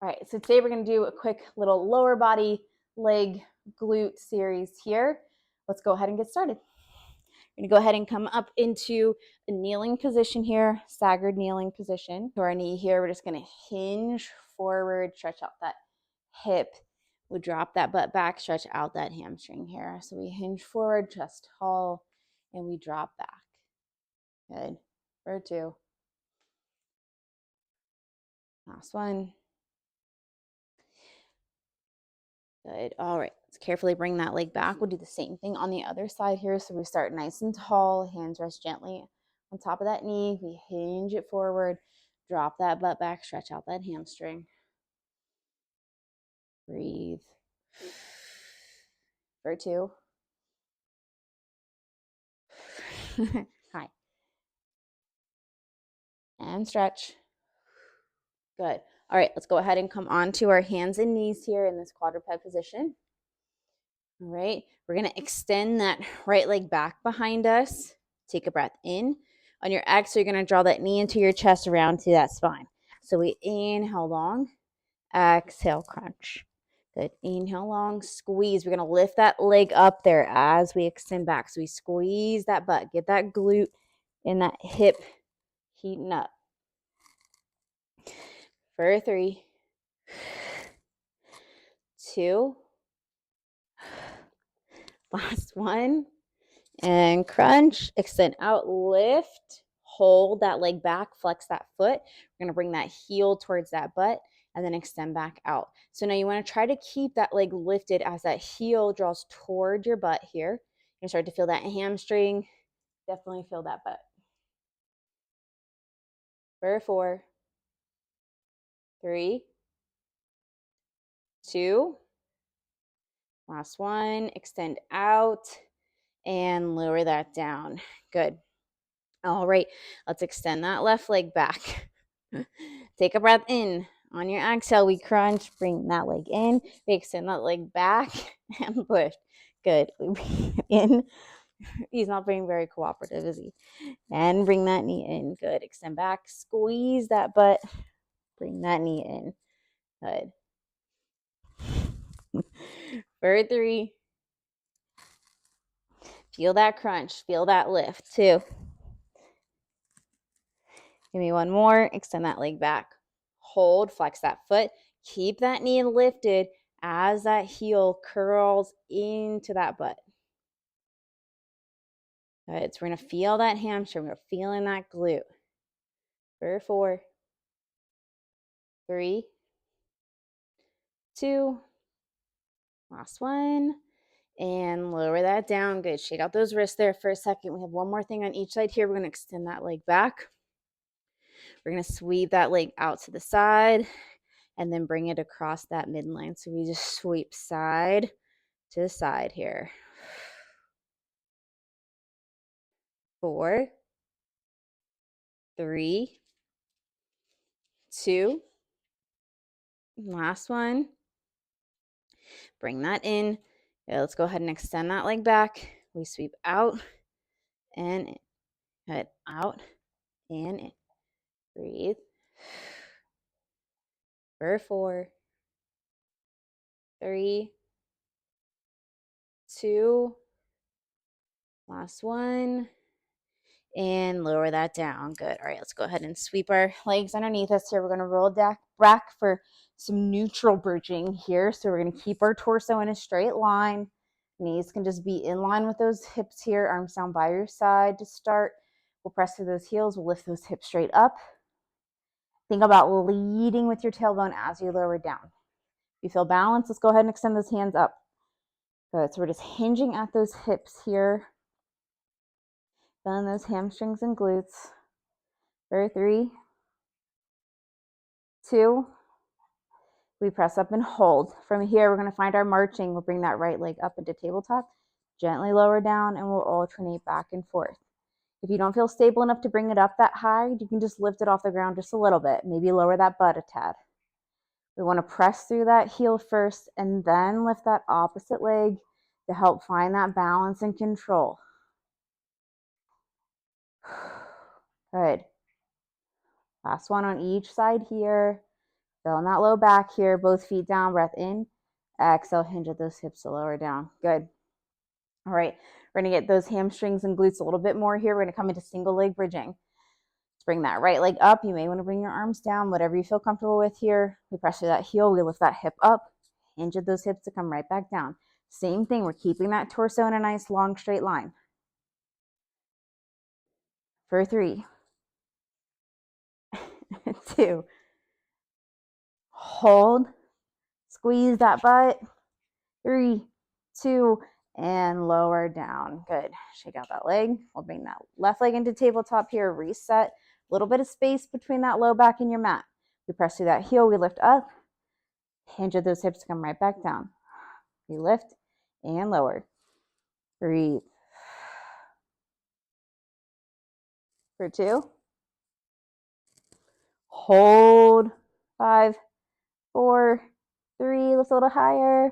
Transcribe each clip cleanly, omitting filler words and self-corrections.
All right, so today we're going to do a quick little lower body leg glute series here. Let's go ahead and get started. We're going to go ahead and come up into a kneeling position here, staggered kneeling position. To our knee here, we're just going to hinge forward, stretch out that hip. We'll drop that butt back, stretch out that hamstring here. So we hinge forward, chest tall, and we drop back. Good. For 2. Last one. Good. All right. Let's carefully bring that leg back. We'll do the same thing on the other side here. So we start nice and tall. Hands rest gently on top of that knee. We hinge it forward. Drop that butt back. Stretch out that hamstring. Breathe. For 2. Hi. And stretch. Good. All right. Let's go ahead and come onto our hands and knees here in this quadruped position. All right. We're going to extend that right leg back behind us. Take a breath in. On your exhale, you're going to draw that knee into your chest around to that spine. So we inhale long, exhale, crunch. Good. Inhale long, squeeze. We're going to lift that leg up there as we extend back. So we squeeze that butt, get that glute and that hip heating up. For 3, 2, last one. And crunch, extend out, lift, hold that leg back, flex that foot. We're going to bring that heel towards that butt and then extend back out. So now you want to try to keep that leg lifted as that heel draws toward your butt here. You're going to start to feel that hamstring. Definitely feel that butt. For 4, 3, 2, last one. Extend out and lower that down. Good. All right, let's extend that left leg back. Take a breath in. On your exhale, we crunch, bring that leg in. We extend that leg back and push. Good. We breathe in. He's not being very cooperative, is he? And bring that knee in. Good. Extend back. Squeeze that butt. Bring that knee in. Good. For 3. Feel that crunch. Feel that lift. 2. Give me one more. Extend that leg back. Hold, flex that foot. Keep that knee lifted as that heel curls into that butt. Good. So we're going to feel that hamstring. We're feeling that glute. For 4, 3, 2, last one. And lower that down. Good. Shake out those wrists there for a second. We have one more thing on each side here. We're going to extend that leg back. We're going to sweep that leg out to the side and then bring it across that midline. So we just sweep side to the side here. 4, 3, 2, last one. Bring that in. Okay, let's go ahead and extend that leg back. We sweep out and in. Good. Out and in. Breathe. For 4, 3, 2, last one. And lower that down. Good. All right, let's go ahead and sweep our legs underneath us here. We're going to roll back for some neutral bridging here. So we're going to keep our torso in a straight line. Knees can just be in line with those hips here. Arms down by your side to start. We'll press through those heels. We'll lift those hips straight up. Think about leading with your tailbone as you lower down. If you feel balanced, let's go ahead and extend those hands up. Good. So we're just hinging at those hips here. Feeling those hamstrings and glutes. For 3, 2, we press up and hold. From here, we're going to find our marching. We'll bring that right leg up into tabletop, gently lower down, and we'll alternate back and forth. If you don't feel stable enough to bring it up that high, you can just lift it off the ground just a little bit. Maybe lower that butt a tad. We want to press through that heel first and then lift that opposite leg to help find that balance and control. Good. Last one on each side here. Feeling that low back here, both feet down, breath in. Exhale, hinge at those hips to lower down. Good. All right, we're gonna get those hamstrings and glutes a little bit more here. We're gonna come into single leg bridging. Let's bring that right leg up. You may wanna bring your arms down, whatever you feel comfortable with here. We press through that heel, we lift that hip up, hinge at those hips to come right back down. Same thing, we're keeping that torso in a nice long straight line. For 3, 2, hold, squeeze that butt. 3, 2, and lower down. Good. Shake out that leg. We'll bring that left leg into tabletop here. Reset. A little bit of space between that low back and your mat. We press through that heel. We lift up. Hinge at those hips to come right back down. We lift and lower. Breathe. For 2. Hold. 5, 4, 3. Lift a little higher.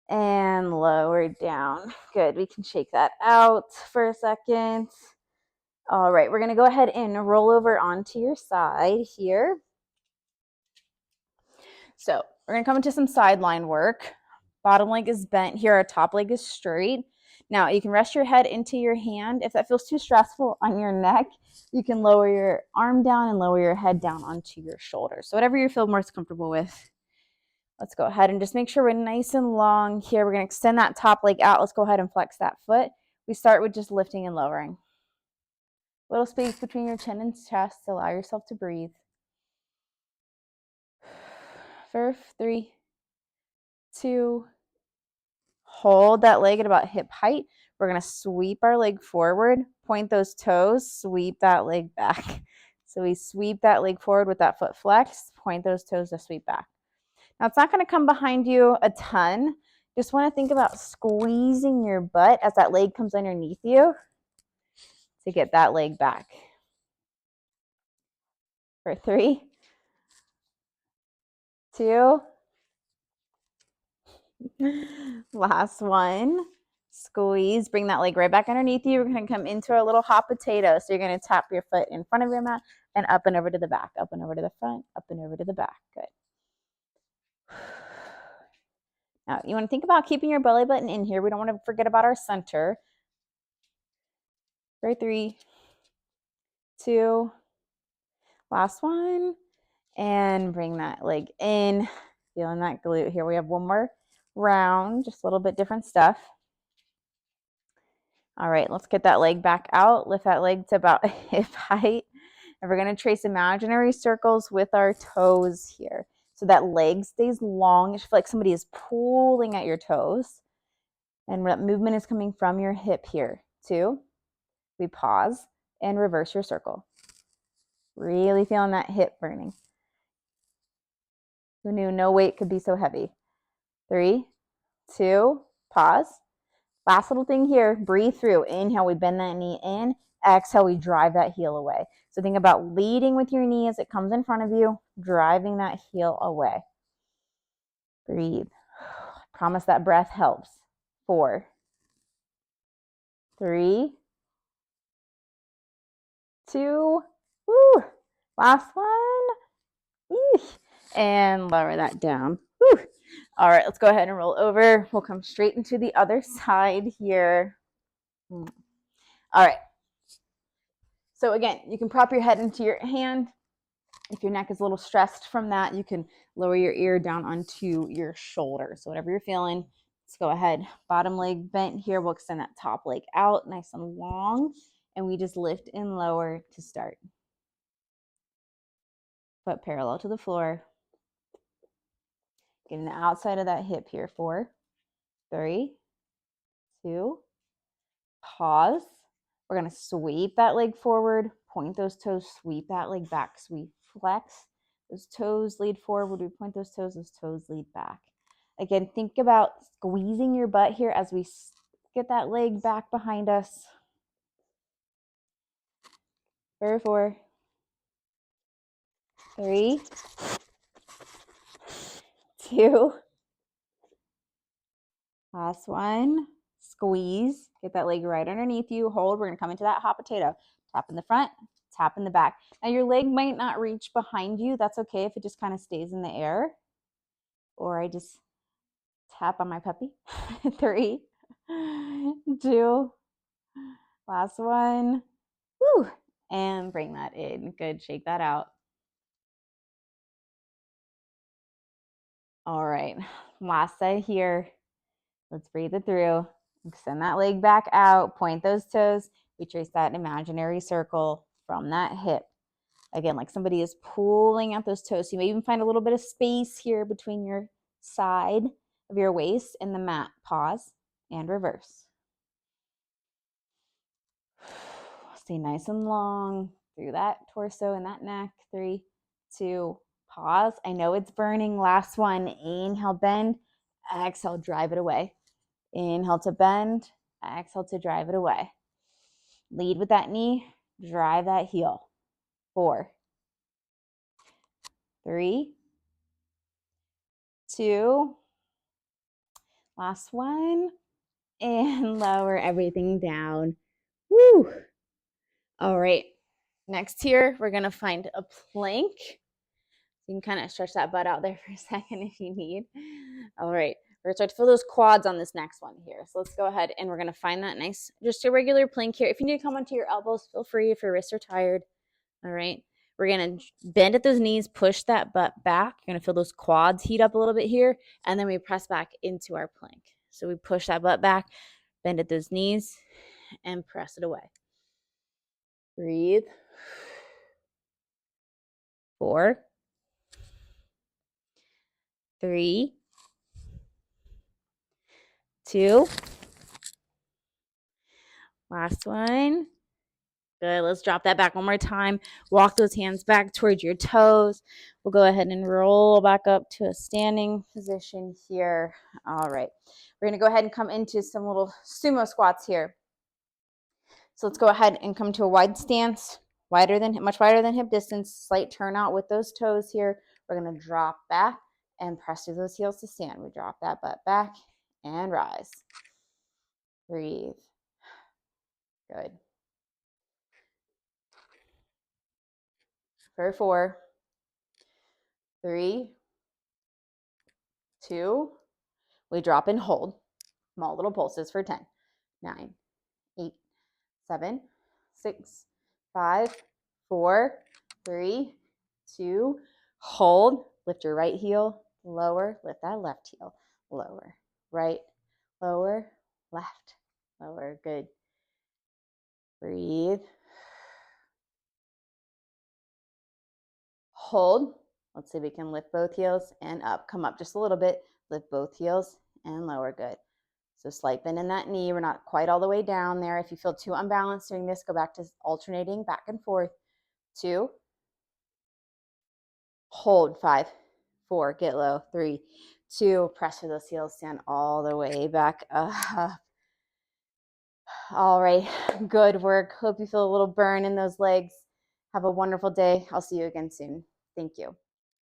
And lower down. Good. We can shake that out for a second. All right, we're going to go ahead and roll over onto your side here. So we're going to come into some sideline work. Bottom leg is bent here. Our top leg is straight. Now you can rest your head into your hand. If that feels too stressful on your neck, you can lower your arm down and lower your head down onto your shoulders. So whatever you feel most comfortable with. Let's go ahead and just make sure we're nice and long here. We're going to extend that top leg out. Let's go ahead and flex that foot. We start with just lifting and lowering. Little space between your chin and chest. Allow yourself to breathe. For 3, 2, hold that leg at about hip height. We're going to sweep our leg forward, point those toes, sweep that leg back. So we sweep that leg forward with that foot flexed, point those toes to sweep back. Now it's not going to come behind you a ton. Just want to think about squeezing your butt as that leg comes underneath you to get that leg back. For 3, 2, last one. Squeeze, bring that leg right back underneath you. We're going to come into our little hot potato. So you're going to tap your foot in front of your mat and up and over to the back, up and over to the front, up and over to the back. Good. Now you want to think about keeping your belly button in here. We don't want to forget about our center. For 3, 2, last one. And bring that leg in. Feeling that glute here. We have one more round, just a little bit different stuff. All right, let's get that leg back out. Lift that leg to about hip height. And we're going to trace imaginary circles with our toes here. So that leg stays long. It should feel like somebody is pulling at your toes. And that movement is coming from your hip here. 2, we pause and reverse your circle. Really feeling that hip burning. Who knew no weight could be so heavy? 3, 2, pause. Last little thing here, breathe through. Inhale, we bend that knee in. Exhale, we drive that heel away. So think about leading with your knee as it comes in front of you, driving that heel away. Breathe. Promise that breath helps. 4, 3, 2, woo. Last one. Eesh. And lower that down. Woo. All right, let's go ahead and roll over. We'll come straight into the other side here. All right. So again, you can prop your head into your hand. If your neck is a little stressed from that, you can lower your ear down onto your shoulder. So whatever you're feeling, let's go ahead. Bottom leg bent here. We'll extend that top leg out nice and long. And we just lift and lower to start. Foot parallel to the floor. Getting the outside of that hip here. 4, 3, 2, pause. We're going to sweep that leg forward, point those toes, sweep that leg back. So we flex, those toes lead forward. We point those toes lead back. Again, think about squeezing your butt here as we get that leg back behind us. 4, 3, 2, last one. Squeeze, get that leg right underneath you. Hold, we're going to come into that hot potato. Tap in the front, tap in the back. Now your leg might not reach behind you. That's okay if it just kind of stays in the air. Or I just tap on my puppy. 3, 2, last one. Woo! And bring that in. Good, shake that out. All right, last side here. Let's breathe it through. Extend that leg back out, point those toes. We trace that imaginary circle from that hip. Again, like somebody is pulling out those toes. So you may even find a little bit of space here between your side of your waist and the mat. Pause and reverse. Stay nice and long through that torso and that neck. 3, 2, pause. I know it's burning. Last one. Inhale, bend. Exhale, drive it away. Inhale to bend. Exhale to drive it away. Lead with that knee. Drive that heel. 4, 3, 2, last one. And lower everything down. Woo! All right. Next here, we're going to find a plank. You can kind of stretch that butt out there for a second if you need. All right. We're going to start to feel those quads on this next one here. So let's go ahead and we're going to find that nice, just a regular plank here. If you need to come onto your elbows, feel free if your wrists are tired. All right. We're going to bend at those knees, push that butt back. You're going to feel those quads heat up a little bit here. And then we press back into our plank. So we push that butt back, bend at those knees, and press it away. Breathe. 4, 3, 2, last one. Good. Let's drop that back one more time. Walk those hands back towards your toes. We'll go ahead and roll back up to a standing position here. All right. We're going to go ahead and come into some little sumo squats here. So let's go ahead and come to a wide stance, much wider than hip distance, slight turnout with those toes here. We're going to drop back and press through those heels to stand. We drop that butt back and rise. Breathe. Good. For 4, 3, 2, we drop and hold. Small little pulses for 10, 9, 8, 7, 6, 5, 4, 3, 2, hold. Lift your right heel, lower, lift that left heel, lower, right, lower, left, lower. Good. Breathe. Hold. Let's see if we can lift both heels and up. Come up just a little bit. Lift both heels and lower. Good. So slight bend in that knee. We're not quite all the way down there. If you feel too unbalanced doing this, go back to alternating back and forth. 2. Hold. 5, 4. Get low. 3, 2. Press through those heels. Stand all the way back up. All right. Good work. Hope you feel a little burn in those legs. Have a wonderful day. I'll see you again soon. Thank you.